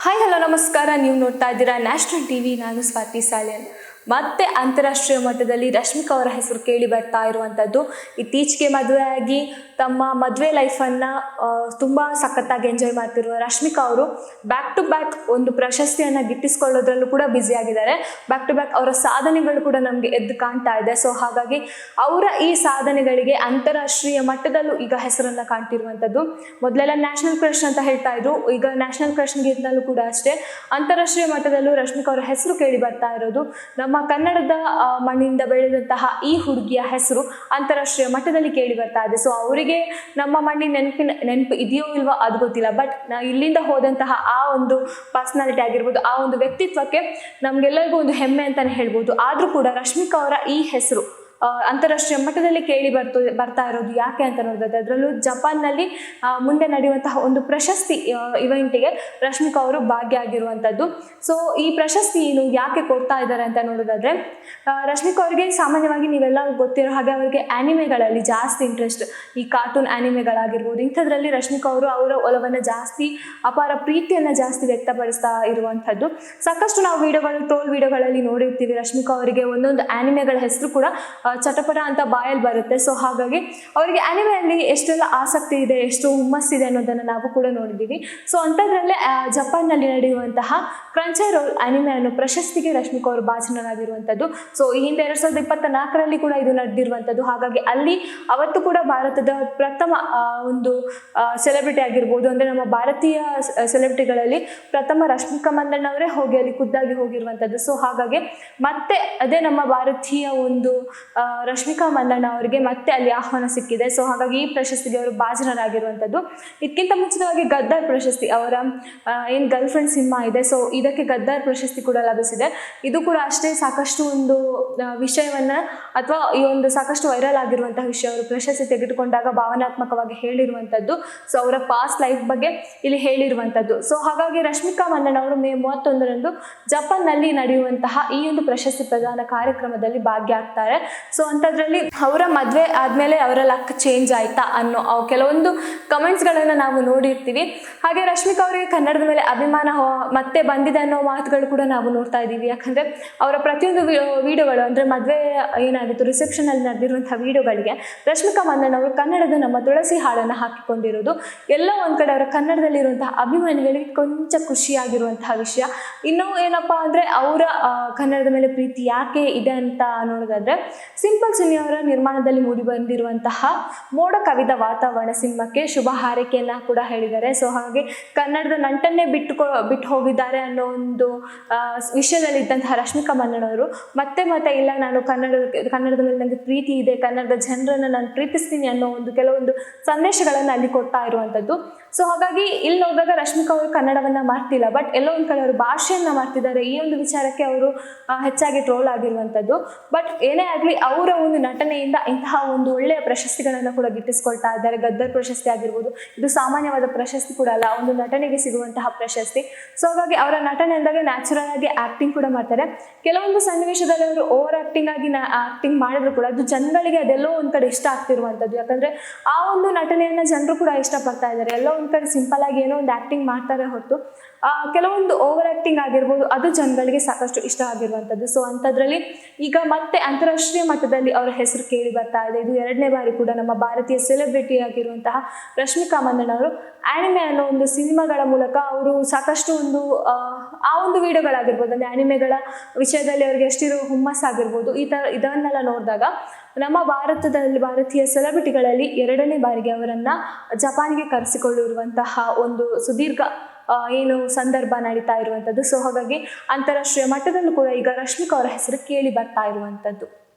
Hi hello ನಮಸ್ಕಾರ. ನೀವು ನೋಡ್ತಾ ಇದ್ದೀರಾ ನ್ಯಾಷನಲ್ ಟಿವಿ. ನಾನು ಸ್ವಾತಿ ಸಾಲಿಯನ್. ಮತ್ತೆ ಅಂತಾರಾಷ್ಟ್ರೀಯ ಮಟ್ಟದಲ್ಲಿ ರಶ್ಮಿಕಾ ಅವರ ಹೆಸರು ಕೇಳಿ ಬರ್ತಾ ಇರುವಂಥದ್ದು. ಇತ್ತೀಚೆಗೆ ಮದುವೆ ಆಗಿ ತಮ್ಮ ಮದುವೆ ಲೈಫನ್ನು ತುಂಬ ಸಖತ್ತಾಗಿ ಎಂಜಾಯ್ ಮಾಡ್ತಿರುವ ರಶ್ಮಿಕಾ ಅವರು ಬ್ಯಾಕ್ ಟು ಬ್ಯಾಕ್ ಒಂದು ಪ್ರಶಸ್ತಿಯನ್ನು ಗಿಟ್ಟಿಸ್ಕೊಳ್ಳೋದ್ರಲ್ಲೂ ಕೂಡ ಬ್ಯುಸಿ ಆಗಿದ್ದಾರೆ. ಬ್ಯಾಕ್ ಟು ಬ್ಯಾಕ್ ಅವರ ಸಾಧನೆಗಳು ಕೂಡ ನಮಗೆ ಎದ್ದು ಕಾಣ್ತಾ ಇದೆ. ಸೊ ಹಾಗಾಗಿ ಅವರ ಈ ಸಾಧನೆಗಳಿಗೆ ಅಂತಾರಾಷ್ಟ್ರೀಯ ಮಟ್ಟದಲ್ಲೂ ಈಗ ಹೆಸರನ್ನು ಕಾಣ್ತಿರುವಂಥದ್ದು. ಮೊದಲೆಲ್ಲ ನ್ಯಾಷನಲ್ ಕ್ರಶ್ ಅಂತ ಹೇಳ್ತಾ ಇದ್ರು, ಈಗ ನ್ಯಾಷನಲ್ ಕ್ರಶ್ಗಿಂತಲೂ ಕೂಡ ಅಷ್ಟೇ ಅಂತಾರಾಷ್ಟ್ರೀಯ ಮಟ್ಟದಲ್ಲೂ ರಶ್ಮಿಕಾ ಅವರ ಹೆಸರು ಕೇಳಿ ಬರ್ತಾ ಇರೋದು. ನಮ್ಮ ಕನ್ನಡದ ಮಣ್ಣಿಂದ ಬೆಳೆದಂತಹ ಈ ಹುಡುಗಿಯ ಹೆಸರು ಅಂತಾರಾಷ್ಟ್ರೀಯ ಮಟ್ಟದಲ್ಲಿ ಕೇಳಿ ಬರ್ತಾ ಇದೆ. ಸೊ ಅವರಿಗೆ ನಮ್ಮ ಮಣ್ಣಿನ ನೆನಪು ಇದೆಯೋ ಇಲ್ವೋ ಅದು ಗೊತ್ತಿಲ್ಲ, ಬಟ್ ಇಲ್ಲಿಂದ ಹೋದಂತಹ ಆ ಒಂದು ಪರ್ಸನಾಲಿಟಿ ಆಗಿರ್ಬೋದು, ಆ ಒಂದು ವ್ಯಕ್ತಿತ್ವಕ್ಕೆ ನಮ್ಗೆಲ್ಲರಿಗೂ ಒಂದು ಹೆಮ್ಮೆ ಅಂತಾನೆ ಹೇಳ್ಬೋದು. ಆದರೂ ಕೂಡ ರಶ್ಮಿಕಾ ಅವರ ಈ ಹೆಸರು ಅಂತಾರಾಷ್ಟ್ರೀಯ ಮಟ್ಟದಲ್ಲಿ ಕೇಳಿ ಬರ್ತಾ ಇರೋದು ಯಾಕೆ ಅಂತ ನೋಡಿದ್ರೆ, ಅದರಲ್ಲೂ ಜಪಾನ್ನಲ್ಲಿ ಮುಂದೆ ನಡೆಯುವಂತಹ ಒಂದು ಪ್ರಶಸ್ತಿ ಇವೆಂಟಿಗೆ ರಶ್ಮಿಕಾ ಅವರು ಭಾಗಿಯಾಗಿರುವಂಥದ್ದು. ಸೊ ಈ ಪ್ರಶಸ್ತಿ ಯಾಕೆ ಕೊಡ್ತಾ ಇದ್ದಾರೆ ಅಂತ ನೋಡೋದಾದ್ರೆ, ರಶ್ಮಿಕಾ ಅವರಿಗೆ ಸಾಮಾನ್ಯವಾಗಿ ನೀವೆಲ್ಲ ಗೊತ್ತಿರೋ ಹಾಗೆ ಅವರಿಗೆ ಆ್ಯನಿಮೆಗಳಲ್ಲಿ ಜಾಸ್ತಿ ಇಂಟ್ರೆಸ್ಟ್. ಈ ಕಾರ್ಟೂನ್ ಆ್ಯನಿಮೆಗಳಾಗಿರ್ಬೋದು, ಇಂಥದ್ರಲ್ಲಿ ರಶ್ಮಿಕಾ ಅವರು ಅವರ ಒಲವನ್ನು ಜಾಸ್ತಿ, ಅಪಾರ ಪ್ರೀತಿಯನ್ನು ಜಾಸ್ತಿ ವ್ಯಕ್ತಪಡಿಸ್ತಾ ಇರುವಂಥದ್ದು. ಸಾಕಷ್ಟು ನಾವು ಟ್ರೋಲ್ ವಿಡಿಯೋಗಳಲ್ಲಿ ನೋಡಿರ್ತೀವಿ. ರಶ್ಮಿಕಾ ಅವರಿಗೆ ಒಂದೊಂದು ಆ್ಯನಿಮೆಗಳ ಹೆಸರು ಕೂಡ ಚಟಪಟ ಅಂತ ಬಾಯಲ್ಲಿ ಬರುತ್ತೆ. ಸೊ ಹಾಗಾಗಿ ಅವರಿಗೆ ಆ್ಯನಿಮೆಯಲ್ಲಿ ಎಷ್ಟೆಲ್ಲ ಆಸಕ್ತಿ ಇದೆ, ಎಷ್ಟು ಹುಮ್ಮಸ್ಸಿದೆ ಅನ್ನೋದನ್ನು ನಾವು ಕೂಡ ನೋಡಿದ್ದೀವಿ. ಸೊ ಅಂಥದ್ರಲ್ಲೇ ಜಪಾನ್ನಲ್ಲಿ ನಡೆಯುವಂತಹ ಕ್ರಂಚರೋಲ್ ಆ್ಯನಿಮೆ ಅನ್ನೋ ಪ್ರಶಸ್ತಿಗೆ ರಶ್ಮಿಕಾ ಅವರು ಭಾಜನರಾಗಿರುವಂಥದ್ದು. ಸೊ ಈ ಹಿಂದೆ 2024ರಲ್ಲಿ ಕೂಡ ಇದು ನಡೆದಿರುವಂಥದ್ದು. ಹಾಗಾಗಿ ಅಲ್ಲಿ ಅವತ್ತು ಕೂಡ ಭಾರತದ ಪ್ರಥಮ ಒಂದು ಸೆಲೆಬ್ರಿಟಿ ಆಗಿರ್ಬೋದು, ಅಂದರೆ ನಮ್ಮ ಭಾರತೀಯ ಸೆಲೆಬ್ರಿಟಿಗಳಲ್ಲಿ ಪ್ರಥಮ ರಶ್ಮಿಕಾ ಮಂದಣ್ಣ ಅವರೇ ಹೋಗಿ ಅಲ್ಲಿ ಖುದ್ದಾಗಿ ಹೋಗಿರುವಂಥದ್ದು. ಸೊ ಹಾಗಾಗಿ ಮತ್ತೆ ಅದೇ ನಮ್ಮ ಭಾರತೀಯ ಒಂದು ರಶ್ಮಿಕಾ ಮಂದಣ್ಣ ಅವರಿಗೆ ಮತ್ತೆ ಅಲ್ಲಿ ಆಹ್ವಾನ ಸಿಕ್ಕಿದೆ. ಸೊ ಹಾಗಾಗಿ ಈ ಪ್ರಶಸ್ತಿಗೆ ಅವರು ಭಾಜನರಾಗಿರುವಂಥದ್ದು. ಇದಕ್ಕಿಂತ ಮುಂಚಿತವಾಗಿ ಗದ್ದರ್ ಪ್ರಶಸ್ತಿ, ಅವರ ಏನು ಗರ್ಲ್ ಫ್ರೆಂಡ್ ಸಿನಿಮಾ ಇದೆ, ಸೊ ಇದಕ್ಕೆ ಗದ್ದರ್ ಪ್ರಶಸ್ತಿ ಕೂಡ ಲಭಿಸಿದೆ. ಇದು ಕೂಡ ಅಷ್ಟೇ ಸಾಕಷ್ಟು ಒಂದು ವಿಷಯವನ್ನು ಅಥವಾ ಈ ಒಂದು ಸಾಕಷ್ಟು ವೈರಲ್ ಆಗಿರುವಂತಹ ವಿಷಯ. ಅವರು ಪ್ರಶಸ್ತಿ ತೆಗೆದುಕೊಂಡಾಗ ಭಾವನಾತ್ಮಕವಾಗಿ ಹೇಳಿರುವಂಥದ್ದು. ಸೊ ಅವರ ಪಾಸ್ಟ್ ಲೈಫ್ ಬಗ್ಗೆ ಇಲ್ಲಿ ಹೇಳಿರುವಂಥದ್ದು. ಸೊ ಹಾಗಾಗಿ ರಶ್ಮಿಕಾ ಮಂದಣ್ಣ ಅವರು ಮೇ 31ರಂದು ಜಪಾನ್ನಲ್ಲಿ ನಡೆಯುವಂತಹ ಈ ಒಂದು ಪ್ರಶಸ್ತಿ ಪ್ರದಾನ ಕಾರ್ಯಕ್ರಮದಲ್ಲಿ ಭಾಗಿಯಾಗ್ತಾರೆ. ಸೊ ಅಂಥದ್ರಲ್ಲಿ ಅವರ ಮದುವೆ ಆದಮೇಲೆ ಅವರ ಲಕ್ ಚೇಂಜ್ ಆಯ್ತಾ ಅನ್ನೋ ಕೆಲವೊಂದು ಕಮೆಂಟ್ಸ್ಗಳನ್ನು ನಾವು ನೋಡಿರ್ತೀವಿ. ಹಾಗೆ ರಶ್ಮಿಕಾ ಅವರಿಗೆ ಕನ್ನಡದ ಮೇಲೆ ಅಭಿಮಾನ ಮತ್ತೆ ಬಂದಿದೆ ಅನ್ನೋ ಮಾತುಗಳು ಕೂಡ ನಾವು ನೋಡ್ತಾ ಇದ್ದೀವಿ. ಯಾಕಂದರೆ ಅವರ ಪ್ರತಿಯೊಂದು ವಿಡಿಯೋಗಳು, ಅಂದರೆ ಮದುವೆ ಏನಾಗಿತ್ತು ರಿಸೆಪ್ಷನಲ್ಲಿ ನಡೆದಿರುವಂಥ ವಿಡಿಯೋಗಳಿಗೆ ರಶ್ಮಿಕಾ ಮಂದಣ್ಣ ಅವರು ಕನ್ನಡದ ನಮ್ಮ ತುಳಸಿ ಹಾಡನ್ನು ಹಾಕಿಕೊಂಡಿರೋದು ಎಲ್ಲ ಒಂದು ಕಡೆ ಅವರ ಕನ್ನಡದಲ್ಲಿರುವಂತಹ ಅಭಿಮಾನಿಗಳಿಗೆ ಕೊಂಚ ಖುಷಿಯಾಗಿರುವಂತಹ ವಿಷಯ. ಇನ್ನೂ ಏನಪ್ಪ ಅಂದರೆ ಅವರ ಕನ್ನಡದ ಮೇಲೆ ಪ್ರೀತಿ ಯಾಕೆ ಇದೆ ಅಂತ ನೋಡೋದಾದರೆ, ಸಿಂಪಲ್ ಸುನಿ ಅವರ ನಿರ್ಮಾಣದಲ್ಲಿ ಮೂಡಿ ಬಂದಿರುವಂತಹ ಮೋಡ ಕವಿದ ವಾತಾವರಣ ಸಿನಿಮಾಕ್ಕೆ ಶುಭ ಹಾರೈಕೆಯನ್ನು ಕೂಡ ಹೇಳಿದ್ದಾರೆ. ಸೊ ಹಾಗೆ ಕನ್ನಡದ ನಂಟನ್ನೇ ಬಿಟ್ಟು ಹೋಗಿದ್ದಾರೆ ಅನ್ನೋ ಒಂದು ವಿಷಯದಲ್ಲಿ ಇದ್ದಂತಹ ರಶ್ಮಿಕಾ ಮಂದಣ್ಣವರು ಮತ್ತೆ ಇಲ್ಲ, ನಾನು ಕನ್ನಡದ ಮೇಲೆ ನನಗೆ ಪ್ರೀತಿ ಇದೆ, ಕನ್ನಡದ ಜನರನ್ನು ನಾನು ಪ್ರೀತಿಸ್ತೀನಿ ಅನ್ನೋ ಒಂದು ಕೆಲವೊಂದು ಸಂದೇಶಗಳನ್ನು ಅಲ್ಲಿ ಕೊಡ್ತಾ ಇರುವಂಥದ್ದು. ಸೊ ಹಾಗಾಗಿ ಇಲ್ಲಿ ನೋಡಿದಾಗ ರಶ್ಮಿಕಾ ಅವರು ಕನ್ನಡವನ್ನು ಮಾಡ್ತಿಲ್ಲ, ಬಟ್ ಎಲ್ಲೋ ಒಂದು ಕಡೆ ಅವರು ಭಾಷೆಯನ್ನು ಮಾಡ್ತಿದ್ದಾರೆ. ಈ ಒಂದು ವಿಚಾರಕ್ಕೆ ಅವರು ಹೆಚ್ಚಾಗಿ ಟ್ರೋಲ್ ಆಗಿರುವಂಥದ್ದು. ಬಟ್ ಏನೇ ಆಗಲಿ, ಅವರ ಒಂದು ನಟನೆಯಿಂದ ಇಂತಹ ಒಂದು ಒಳ್ಳೆಯ ಪ್ರಶಸ್ತಿಗಳನ್ನು ಕೂಡ ಗಿಟ್ಟಿಸ್ಕೊಳ್ತಾ ಇದ್ದಾರೆ. ಗದ್ದರ್ ಪ್ರಶಸ್ತಿ ಆಗಿರ್ಬೋದು, ಇದು ಸಾಮಾನ್ಯವಾದ ಪ್ರಶಸ್ತಿ ಕೂಡ ಅಲ್ಲ, ಒಂದು ನಟನೆಗೆ ಸಿಗುವಂತಹ ಪ್ರಶಸ್ತಿ. ಸೊ ಹಾಗಾಗಿ ಅವರ ನಟನೆ ಅಂದಾಗ ನ್ಯಾಚುರಲ್ ಆಗಿ ಆ್ಯಕ್ಟಿಂಗ್ ಕೂಡ ಮಾಡ್ತಾರೆ. ಕೆಲವೊಂದು ಸನ್ನಿವೇಶದಲ್ಲಿ ಅವರು ಓವರ್ ಆ್ಯಕ್ಟಿಂಗ್ ಮಾಡಿದ್ರು ಕೂಡ ಅದು ಜನಗಳಿಗೆ ಅದೆಲ್ಲೋ ಒಂದು ಕಡೆ ಇಷ್ಟ ಆಗ್ತಿರುವಂಥದ್ದು. ಯಾಕಂದರೆ ಆ ಒಂದು ನಟನೆಯನ್ನು ಜನರು ಕೂಡ ಇಷ್ಟಪಡ್ತಾ ಇದ್ದಾರೆ. ಎಲ್ಲೋ ಒಂದು ಕಡೆ ಸಿಂಪಲ್ ಆಗಿ ಏನೋ ಒಂದು ಆ್ಯಕ್ಟಿಂಗ್ ಮಾಡ್ತಾರೆ ಹೊರತು ಕೆಲವೊಂದು ಓವರ್ ಆ್ಯಕ್ಟಿಂಗ್ ಆಗಿರ್ಬೋದು ಅದು ಜನಗಳಿಗೆ ಸಾಕಷ್ಟು ಇಷ್ಟ ಆಗಿರುವಂಥದ್ದು. ಸೊ ಅಂಥದ್ರಲ್ಲಿ ಈಗ ಮತ್ತೆ ಅಂತಾರಾಷ್ಟ್ರೀಯ ಮಟ್ಟದಲ್ಲಿ ಅವರ ಹೆಸರು ಕೇಳಿ ಬರ್ತಾ ಇದೆ. ಇದು 2ನೇ ಬಾರಿ ಕೂಡ ನಮ್ಮ ಭಾರತೀಯ ಸೆಲೆಬ್ರಿಟಿ ಆಗಿರುವಂತಹ ರಶ್ಮಿಕಾ ಮಂದಣ್ಣ ಅವರು ಆ್ಯನಿಮೆ ಅನ್ನೋ ಒಂದು ಸಿನಿಮಾಗಳ ಮೂಲಕ ಅವರು ಸಾಕಷ್ಟು ಒಂದು ಆ ಒಂದು ವಿಡಿಯೋಗಳಾಗಿರ್ಬೋದು, ಅಂದರೆ ಆ್ಯನಿಮೆಗಳ ವಿಷಯದಲ್ಲಿ ಅವರಿಗೆ ಎಷ್ಟಿರೋ ಹುಮ್ಮಸ್ಸಾಗಿರ್ಬೋದು, ಇದನ್ನೆಲ್ಲ ನೋಡಿದಾಗ ನಮ್ಮ ಭಾರತೀಯ ಸೆಲೆಬ್ರಿಟಿಗಳಲ್ಲಿ 2ನೇ ಬಾರಿಗೆ ಅವರನ್ನು ಜಪಾನ್ಗೆ ಕರೆಸಿಕೊಳ್ಳಿರುವಂತಹ ಒಂದು ಸುದೀರ್ಘ ಏನು ಸಂದರ್ಭ ನಡೀತಾ ಇರುವಂಥದ್ದು. ಸೊ ಹಾಗಾಗಿ ಅಂತಾರಾಷ್ಟ್ರೀಯ ಮಟ್ಟದಲ್ಲೂ ಕೂಡ ಈಗ ರಶ್ಮಿಕಾ ಅವರ ಹೆಸರು ಕೇಳಿ ಬರ್ತಾ ಇರುವಂಥದ್ದು.